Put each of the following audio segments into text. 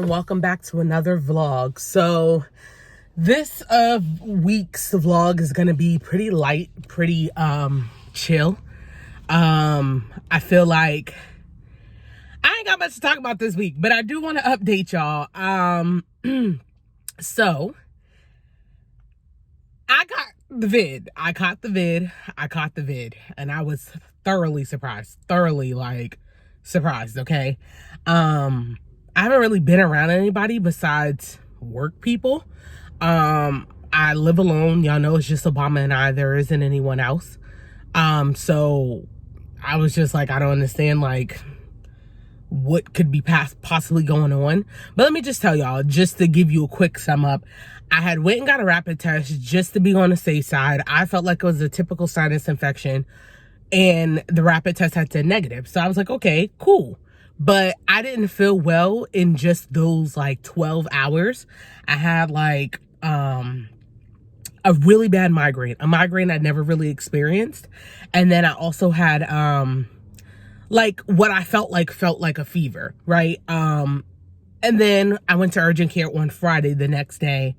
welcome back to another vlog. So this week's vlog is gonna be pretty light, pretty chill. I feel like I ain't got much to talk about this week, but I do want to update y'all. So I got the vid. I caught the vid, and I was thoroughly surprised. Surprised, okay? I haven't really been around anybody besides work people. I live alone. Y'all know it's just Obama and I. There isn't anyone else. So I was just like, I don't understand, like, what could be possibly going on. But let me just tell y'all, just to give you a quick sum up, I had went and got a rapid test just to be on the safe side. I felt like it was a typical sinus infection, and the rapid test had said negative. So I was like, okay, cool. But I didn't feel well in just those like 12 hours. I had like a really bad migraine, a migraine I'd never really experienced. And then I also had like what I felt like a fever, right? And then I went to urgent care on Friday, the next day,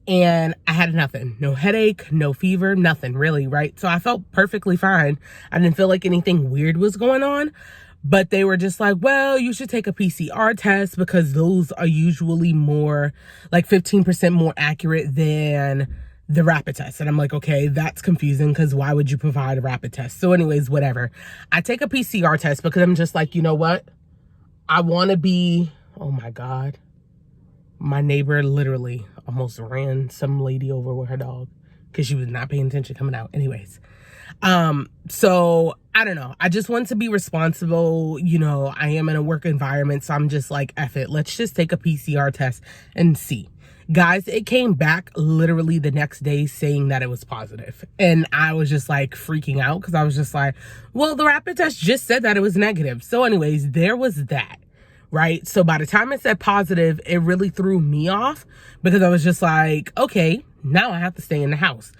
and I had nothing. No headache, no fever, nothing really, right? So I felt perfectly fine. I didn't feel like anything weird was going on. But they were just like, well, you should take a PCR test because those are usually more, like 15% more accurate than the rapid test. And I'm like, okay, that's confusing because why would you provide a rapid test? So anyways, whatever. I take a PCR test because I'm just like, you know what? I want to be, oh my God. My neighbor literally almost ran some lady over with her dog because she was not paying attention coming out. Anyways. So I don't know. I just want to be responsible. You know, I am in a work environment, so I'm just like, F it. Let's just take a PCR test and see. Guys, it came back literally the next day saying that it was positive. And I was just like freaking out because I was just like, well, the rapid test just said that it was negative. So anyways, there was that, right? So by the time it said positive, it really threw me off because I was just like, okay, now I have to stay in the house.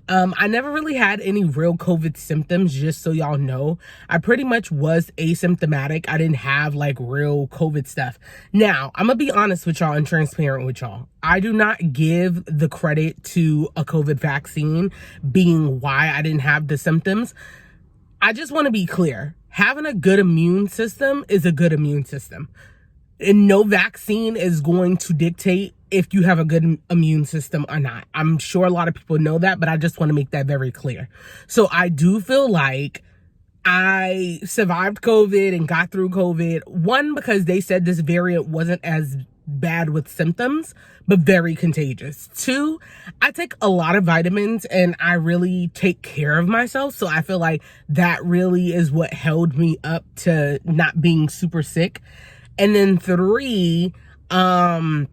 I never really had any real COVID symptoms, just so y'all know. I pretty much was asymptomatic. I didn't have like real COVID stuff. Now, I'm gonna be honest with y'all and transparent with y'all. I do not give the credit to a COVID vaccine being why I didn't have the symptoms. I just want to be clear. Having a good immune system is a good immune system. And no vaccine is going to dictate if you have a good immune system or not. I'm sure a lot of people know that, but I just want to make that very clear. So I do feel like I survived COVID and got through COVID. One, because they said this variant wasn't as bad with symptoms, but very contagious. Two, I take a lot of vitamins and I really take care of myself. So I feel like that really is what held me up to not being super sick. And then three, I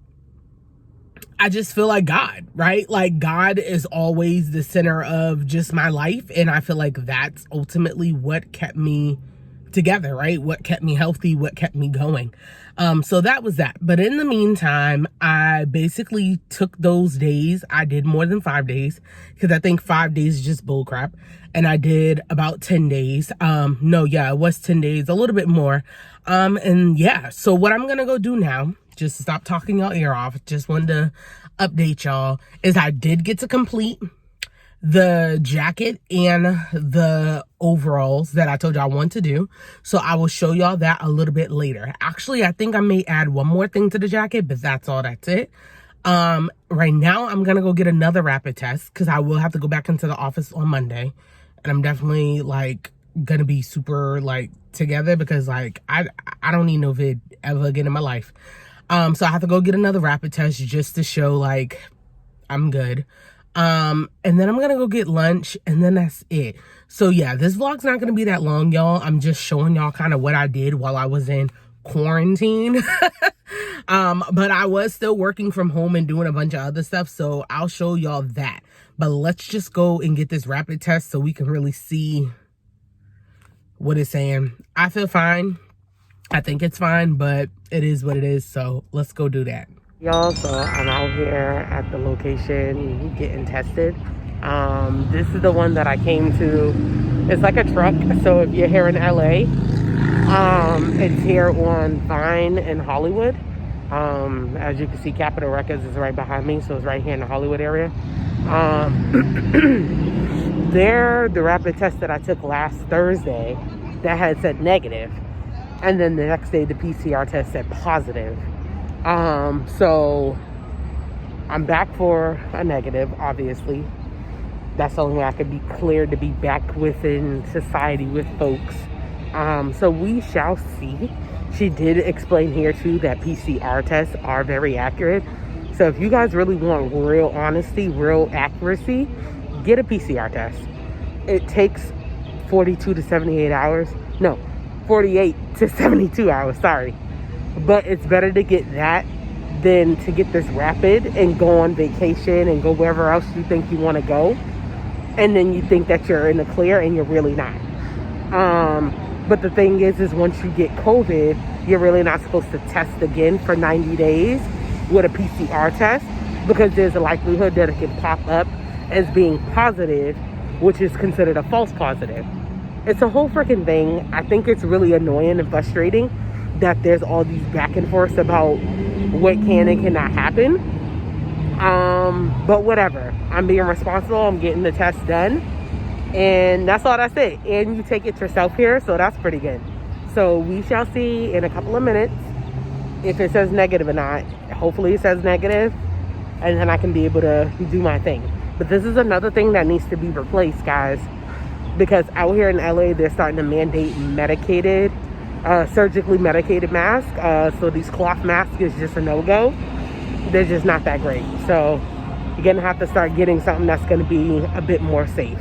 just feel like God, right? Like God is always the center of just my life. And I feel like that's ultimately what kept me together, right? What kept me healthy, what kept me going. So that was that. But in the meantime, I basically took those days. I did more than 5 days because I think 5 days is just bullcrap. And I did about 10 days. No, yeah, it was 10 days, a little bit more. And yeah, so what I'm going to go do now, just to stop talking y'all ear off, just wanted to update y'all, is I did get to complete the jacket and the overalls that I told y'all I want to do. So I will show y'all that a little bit later. Actually, I think I may add one more thing to the jacket, but that's it. Right now I'm going to go get another rapid test because I will have to go back into the office on Monday. And I'm definitely like going to be super like together because like I don't need no vid ever again in my life. So I have to go get another rapid test just to show like I'm good. And then I'm gonna go get lunch and then that's it. So yeah, this vlog's not gonna be that long, y'all. I'm just showing y'all kind of what I did while I was in quarantine. But I was still working from home and doing a bunch of other stuff, so I'll show y'all that. But let's just go and get this rapid test so we can really see what it's saying. I feel fine. I think it's fine, but it is what it is, so let's go do that. Y'all, so I'm out here at the location getting tested. This is the one that I came to. It's like a truck, so if you're here in LA, it's here on Vine in Hollywood. As you can see, Capitol Records is right behind me, so it's right here in the Hollywood area. The rapid test that I took last Thursday, that had said negative, and then the next day the PCR test said positive. So I'm back for a negative, obviously. That's the only way I could be cleared to be back within society with folks. So we shall see. She did explain here too that PCR tests are very accurate. So if you guys really want real honesty, real accuracy, get a PCR test. It takes 42 to 78 hours. No, 48 to 72 hours, sorry. But it's better to get that than to get this rapid and go on vacation and go wherever else you think you want to go. And then you think that you're in the clear and you're really not. But the thing is once you get COVID, you're really not supposed to test again for 90 days with a PCR test, because there's a likelihood that it can pop up as being positive, which is considered a false positive. It's a whole freaking thing. I think it's really annoying and frustrating that there's all these back and forth about what can and cannot happen. But whatever. I'm being responsible. I'm getting the test done. And that's all that's it. And you take it yourself here, so that's pretty good. So we shall see in a couple of minutes if it says negative or not. Hopefully it says negative, and then I can be able to do my thing. But this is another thing that needs to be replaced, guys, because out here in LA they're starting to mandate medicated, surgically medicated masks. So these cloth masks is just a no-go. They're just not that great. So you're gonna have to start getting something that's gonna be a bit more safe.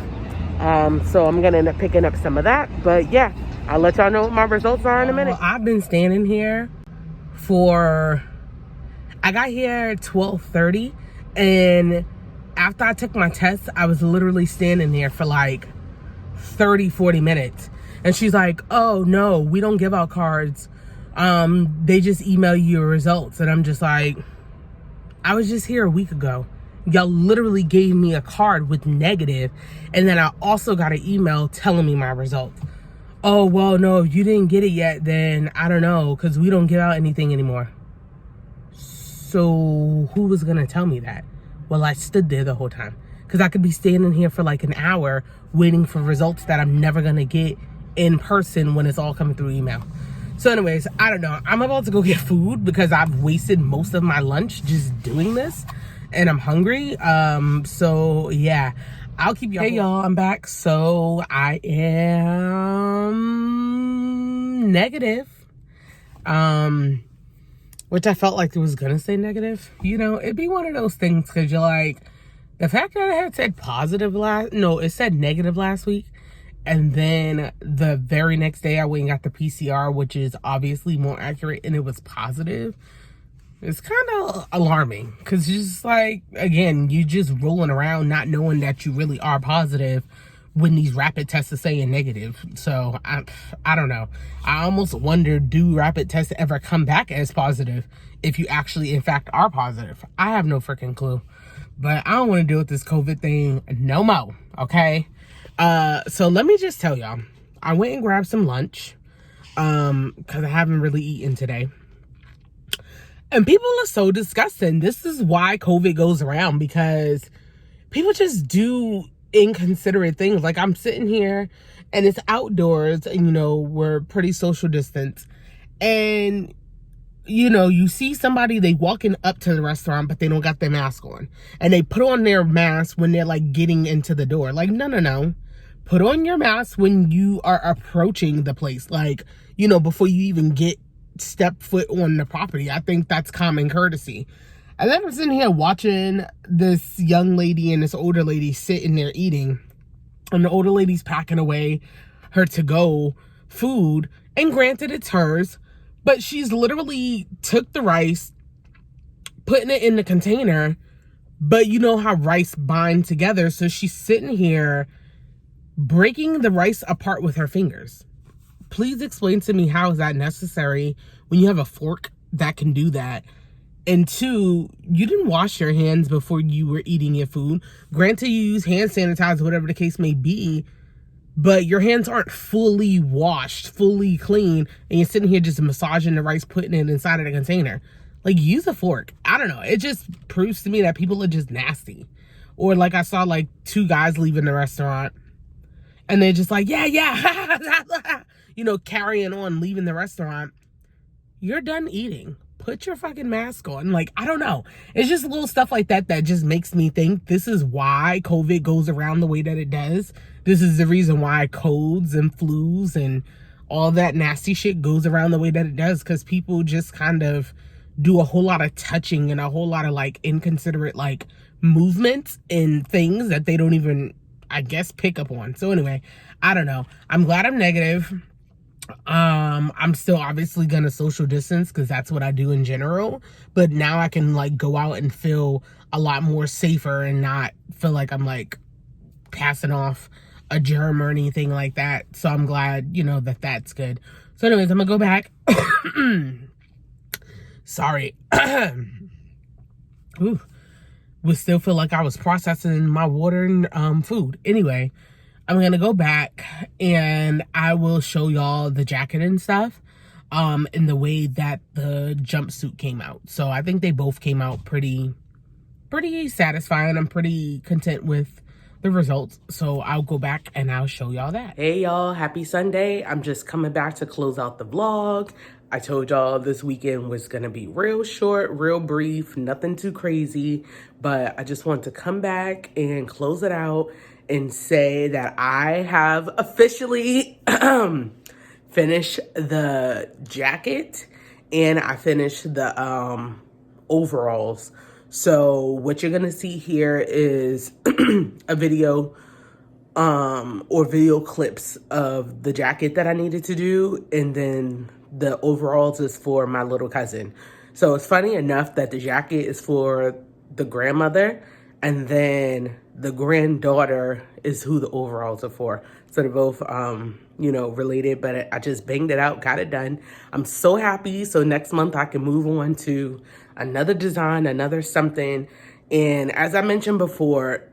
So I'm gonna end up picking up some of that. But yeah, I'll let y'all know what my results are in a minute. Well, I've been standing here I got here at 12:30, and after I took my test, I was literally standing there for like 30-40 minutes. And she's like, oh no, we don't give out cards. They just email you your results. And I'm just like, I was just here a week ago. Y'all literally gave me a card with negative, and then I also got an email telling me my results. Oh, well, no, if you didn't get it yet, then I don't know, because we don't give out anything anymore. So who was going to tell me that? Well, I stood there the whole time, because I could be standing here for like an hour waiting for results that I'm never going to get in person when it's all coming through email. So anyways, I don't know. I'm about to go get food because I've wasted most of my lunch just doing this, and I'm hungry. So yeah, I'll keep y'all. Hey y'all, I'm back. So I am negative. Which I felt like it was gonna say negative. You know, it'd be one of those things, because you're like, the fact that it had said positive it said negative last week, and then the very next day I went and got the PCR, which is obviously more accurate, and it was positive. It's kind of alarming, because you're just like, again, you just rolling around not knowing that you really are positive when these rapid tests are saying negative. So I don't know. I almost wonder, do rapid tests ever come back as positive if you actually in fact are positive? I have no freaking clue. But I don't want to deal with this COVID thing no more, okay? So let me just tell y'all, I went and grabbed some lunch because I haven't really eaten today. And people are so disgusting. This is why COVID goes around, because people just do inconsiderate things. Like, I'm sitting here and it's outdoors, and you know, we're pretty social distance, and you know, you see somebody, they walking up to the restaurant, but they don't got their mask on, and they put on their mask when they're like getting into the door. Like, no, put on your mask when you are approaching the place, like, you know, before you even step foot on the property. I think that's common courtesy. And then I'm sitting here watching this young lady and this older lady sitting there eating, and the older lady's packing away her to-go food, and granted, it's hers, but she's literally took the rice, putting it in the container, but you know how rice bind together, so she's sitting here breaking the rice apart with her fingers. Please explain to me, how is that necessary when you have a fork that can do that? And two, you didn't wash your hands before you were eating your food. Granted, you use hand sanitizer, whatever the case may be, but your hands aren't fully washed, fully clean, and you're sitting here just massaging the rice, putting it inside of the container. Like, use a fork. I don't know. It just proves to me that people are just nasty. Or like I saw like 2 guys leaving the restaurant and they're just like, yeah, carrying on, leaving the restaurant. You're done eating. Put your fucking mask on. Like, I don't know. It's just little stuff like that that just makes me think this is why COVID goes around the way that it does. This is the reason why colds and flus and all that nasty shit goes around the way that it does, because people just kind of do a whole lot of touching and a whole lot of like inconsiderate like movements and things that they don't even, I guess, pick up on. So anyway, I don't know. I'm glad I'm negative. I'm still obviously gonna social distance because that's what I do in general, but now I can like go out and feel a lot more safer and not feel like I'm like passing off a germ or anything like that. So I'm glad, that that's good. So anyways, I'm gonna go back. Sorry. Ooh, would still feel like I was processing my water and food. Anyway, I'm gonna go back and I will show y'all the jacket and stuff in the way that the jumpsuit came out. So I think they both came out pretty satisfying. I'm pretty content with the results. So I'll go back and I'll show y'all that. Hey y'all, happy Sunday. I'm just coming back to close out the vlog. I told y'all this weekend was gonna be real short, real brief, nothing too crazy, but I just want to come back and close it out and say that I have officially finished the jacket and I finished the overalls. So what you're gonna see here is a video or video clips of the jacket that I needed to do, and then the overalls is for my little cousin. So it's funny enough that the jacket is for the grandmother, and then the granddaughter is who the overalls are for. So they're both, related, but I just banged it out, got it done. I'm so happy. So next month I can move on to another design, another something. And as I mentioned before,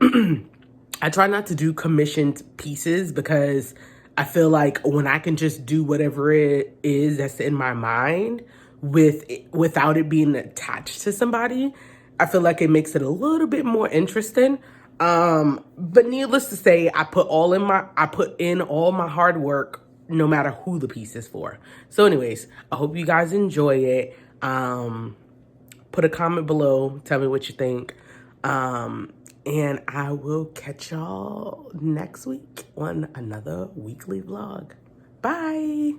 I try not to do commissioned pieces because I feel like when I can just do whatever it is that's in my mind without it being attached to somebody, I feel like it makes it a little bit more interesting. But needless to say, I put in all my hard work, no matter who the piece is for. So anyways, I hope you guys enjoy it. Put a comment below, tell me what you think. And I will catch y'all next week on another weekly vlog. Bye.